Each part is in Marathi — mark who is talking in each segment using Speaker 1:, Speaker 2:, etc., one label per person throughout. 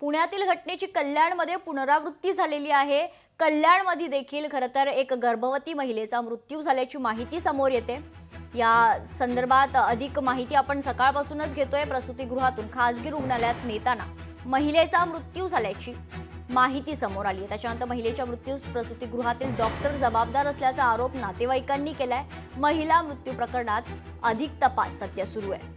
Speaker 1: पुण्यातील घटनेची कल्याणमध्ये पुनरावृत्ती झालेली आहे। कल्याणमध्ये देखील खरं तर एक गर्भवती महिलेचा मृत्यू झाल्याची माहिती समोर येते। या संदर्भात अधिक माहिती आपण सकाळपासूनच घेतोय। प्रसूतिगृहातून खासगी रुग्णालयात नेताना महिलेचा मृत्यू झाल्याची माहिती समोर आली आहे। त्याच्यानंतर महिलेच्या मृत्यूस प्रसूतिगृहातील डॉक्टर जबाबदार असल्याचा आरोप नातेवाईकांनी केलाय। महिला मृत्यू प्रकरणात अधिक तपास सध्या सुरू आहे।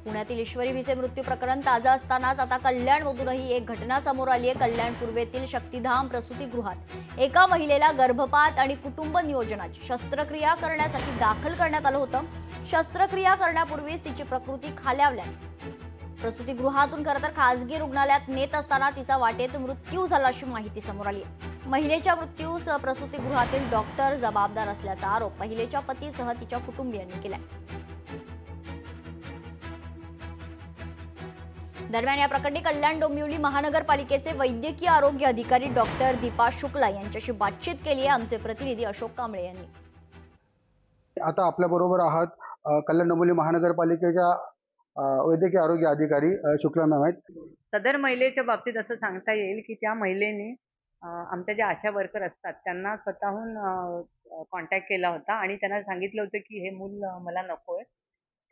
Speaker 1: पुण्यातील ईश्वरी भिसे मृत्यू प्रकरण ताजा असतानाच आता कल्याणमधूनही एक घटना समोर आली आहे। कल्याण पूर्वेतील शक्तिधाम प्रसूतिगृहात एका महिलेला गर्भपात आणि कुटुंब नियोजनाची शस्त्रक्रिया करण्यासाठी दाखल करण्यात आलं होतं। शस्त्रक्रिया करण्यापूर्वीच तिची प्रकृती खालावल्याने प्रसूतिगृहातून खरं तर खासगी रुग्णालयात नेत असताना तिचा वाटेत मृत्यू झाला अशी माहिती समोर आली आहे। महिलेच्या मृत्यूस प्रसूतिगृहातील डॉक्टर जबाबदार असल्याचा आरोप महिलेच्या पतीसह तिच्या कुटुंबियांनी केलाय। दरम्यान या प्रकरणी कल्याण डोंबिवली महानगरपालिकेचे वैद्यकीय आरोग्य अधिकारी डॉक्टर दीपा शुक्ला यांच्याशी बातचीत केली आहे आमचे प्रतिनिधी अशोक कांबळे यांनी।
Speaker 2: आता आपल्या बरोबर आहात कल्याण डोंबिवली महानगरपालिकेच्या वैद्यकीय आरोग्य अधिकारी शुक्ला मॅम आहेत।
Speaker 3: सदर महिलेच्या बाबतीत असं सांगता येईल की त्या महिलेने आमच्या ज्या आशा वर्कर असतात त्यांना स्वतःहून कॉन्टॅक्ट केला होता आणि त्यांना सांगितलं होतं की हे मूल मला नकोय,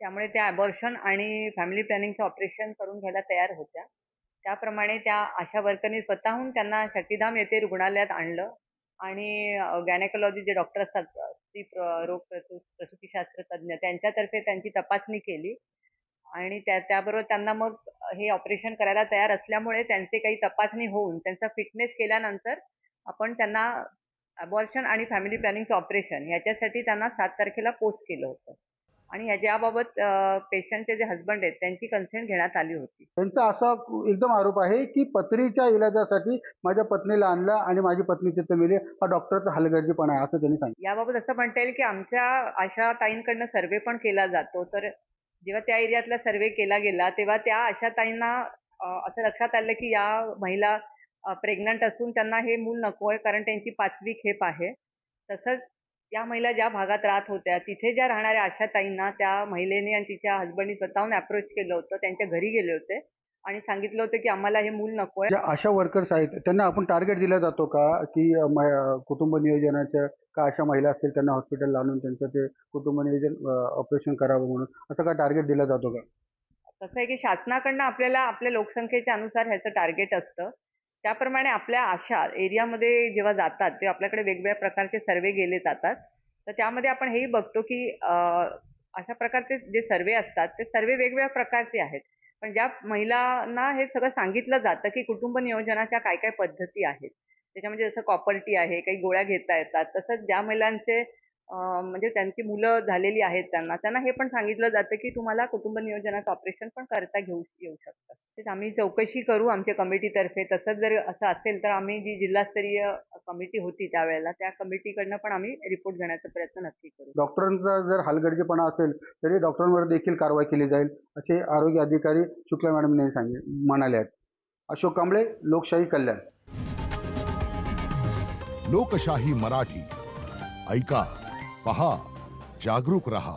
Speaker 3: त्यामुळे त्या ॲबॉर्शन आणि फॅमिली प्लॅनिंगचं ऑपरेशन करून घ्यायला तयार होत्या। त्याप्रमाणे त्या आशा वर्करनी स्वतःहून त्यांना शक्तिधाम येथे रुग्णालयात आणलं आणि गायनेकोलॉजी जे डॉक्टर असतात, स्त्री रोग प्रसूतीशास्त्र तज्ज्ञ, त्यांच्यातर्फे त्यांची तपासणी केली आणि त्याबरोबर त्यांना मग हे ऑपरेशन करायला तयार असल्यामुळे त्यांचे काही तपासणी होऊन त्यांचा फिटनेस केल्यानंतर आपण त्यांना ॲबॉर्शन आणि फॅमिली प्लॅनिंगचं ऑपरेशन याच्यासाठी त्यांना 7 तारखेला पोस्ट केलं होतं आणि याबाबत पेशंटचे जे हजबंड आहेत त्यांची कन्सेंट घेण्यात आली होती।
Speaker 2: त्यांचा असा एकदम आरोप आहे की पत्नीच्या इलाजासाठी माझ्या पत्नीला आणलं आणि माझी पत्नी तिथे मेली, हा डॉक्टरचा हलगर्जीपणा आहे असं त्यांनी सांगितलं।
Speaker 3: याबाबत असं म्हणता येईल की आमच्या आशा ताईंकडनं सर्वे पण केला जातो, तर जेव्हा त्या एरियातला सर्वे केला गेला तेव्हा त्या आशा ताईंना असं लक्षात आलं की या महिला प्रेग्नंट असून त्यांना हे मूल नको आहे कारण त्यांची 5वी खेप आहे। तसंच या महिला ज्या भागात राहत होत्या तिथे ज्या राहणाऱ्या आशा ताईंना त्या महिलेने आणि तिच्या हजबंडनी स्वतःहून अप्रोच केलं होतं, त्यांच्या घरी गेले होते आणि सांगितलं होतं की आम्हाला हे मूल नको आहे।
Speaker 2: ज्या आशा वर्कर्स आहेत त्यांना आपण टार्गेट दिला जातो का की कुटुंब नियोजनाचं का अशा महिला असतील त्यांना हॉस्पिटल आणून त्यांचं ते कुटुंब नियोजन ऑपरेशन करावं म्हणून असं का टार्गेट दिला जातो का?
Speaker 3: कसं आहे की शासनाकडनं आपल्याला आपल्या लोकसंख्येच्या अनुसार ह्याचं टार्गेट असतं, त्याप्रमाणे आपल्या आशा एरियामध्ये जेव्हा जातात तेव्हा आपल्याकडे वेगवेगळ्या प्रकारचे सर्वे केले जातात। तर त्यामध्ये आपण हेही बघतो की अशा प्रकारचे जे सर्वे असतात ते सर्वे वेगवेगळ्या प्रकारचे आहेत, पण ज्या महिलांना हे सगळं सांगितलं जातं की कुटुंब नियोजनाच्या काय काय पद्धती आहेत, त्याच्यामध्ये जसं कॉपर टी आहे, काही गोळ्या घेता येतात, तसंच ज्या महिलांचे म्हणजे त्यांची मुलं झालेली आहेत त्यांना हे पण सांगितलं जातं की तुम्हाला कुटुंब नियोजनाचं ऑपरेशन पण करता येऊ शकतं। तेच आम्ही चौकशी करू आमच्या कमिटीतर्फे। तसंच जर असं असेल तर आम्ही जी जिल्हास्तरीय कमिटी होती त्यावेळेला त्या कमिटीकडनं पण आम्ही रिपोर्ट घेण्याचा प्रयत्न नक्की करू।
Speaker 2: डॉक्टरांचा जर हलगर्जीपणा असेल तरी डॉक्टरांवर देखील कारवाई केली जाईल असे आरोग्य अधिकारी शुक्ला मॅडम यांनी म्हणाले आहेत। अशोक कांबळे, लोकशाही कल्याण।
Speaker 4: लोकशाही मराठी ऐका, पहा, जागरूक रहा।